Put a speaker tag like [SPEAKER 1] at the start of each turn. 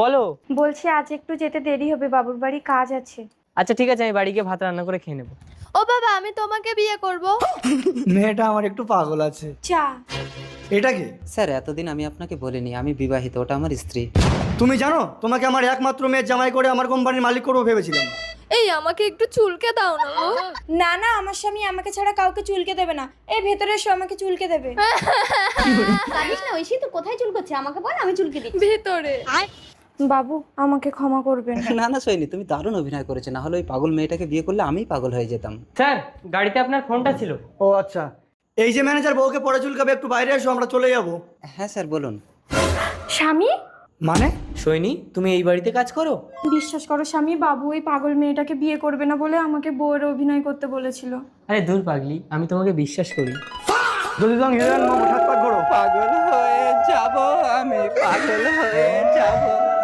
[SPEAKER 1] বলো।
[SPEAKER 2] বলছি আজ একটু যেতে দেরি হবে, বাবুর বাড়ি কাজ আছে।
[SPEAKER 1] আচ্ছা ঠিক আছে, আমি বাড়ি গিয়ে ভাত রান্না করে খেয়ে নেবো।
[SPEAKER 3] ও বাবা, আমি তোমাকে বিয়ে করব।
[SPEAKER 4] মেয়েটা আমার একটু পাগল আছে।
[SPEAKER 2] চা।
[SPEAKER 4] এটা কি?
[SPEAKER 5] স্যার এতদিন আমি আপনাকে বলিনি আমি বিবাহিত, ওটা আমার স্ত্রী।
[SPEAKER 4] তুমি জানো তোমাকে আমার একমাত্র মেয়ের জামাই করে আমার কোম্পানির মালিক করবো ভেবেছিলাম।
[SPEAKER 3] এই আমাকে একটু চুলকে দাও না গো।
[SPEAKER 2] না না, আমার স্বামী আমাকে ছাড়া কাউকে চুলকে দেবে না। এই ভেতরে এসো, আমাকে চুলকে দেবে।
[SPEAKER 6] জানিস না ঐশী তো কোথায় চুল করছে, আমাকে বল আমি চুলকে দিচ্ছি।
[SPEAKER 3] ভেতরে
[SPEAKER 2] বাবু আমাকে ক্ষমা করবেন।
[SPEAKER 5] না না সৈনি, তুমি দারুণ অভিনয় করেছো, না হলে ওই পাগল মেয়েটাকে বিয়ে করলে আমি পাগল হয়ে যেতাম।
[SPEAKER 1] স্যার, গাড়িতে আপনার ফোনটা ছিল।
[SPEAKER 4] ও আচ্ছা, এই যে ম্যানেজার বউকে পরে চুলকাবে, একটু বাইরে এসো, আমরা চলে যাবো।
[SPEAKER 5] হ্যাঁ স্যার বলুন।
[SPEAKER 2] স্বামী,
[SPEAKER 4] মানে?
[SPEAKER 1] সৈনী, তুমি এই বাড়িতে কাজ করো?
[SPEAKER 2] বিশ্বাস করো স্বামী, বাবু ওই পাগল মেয়েটাকে বিয়ে করবে না বলে আমাকে বউয়ের অভিনয় করতে বলেছিল।
[SPEAKER 1] আরে দূর পাগলি, আমি তোমাকে বিশ্বাস করি।
[SPEAKER 4] দলিদং হিরণ মামা ঠাটপাট করো।
[SPEAKER 5] পাগল হয়ে যাব আমি, পাগল হয়ে যাব।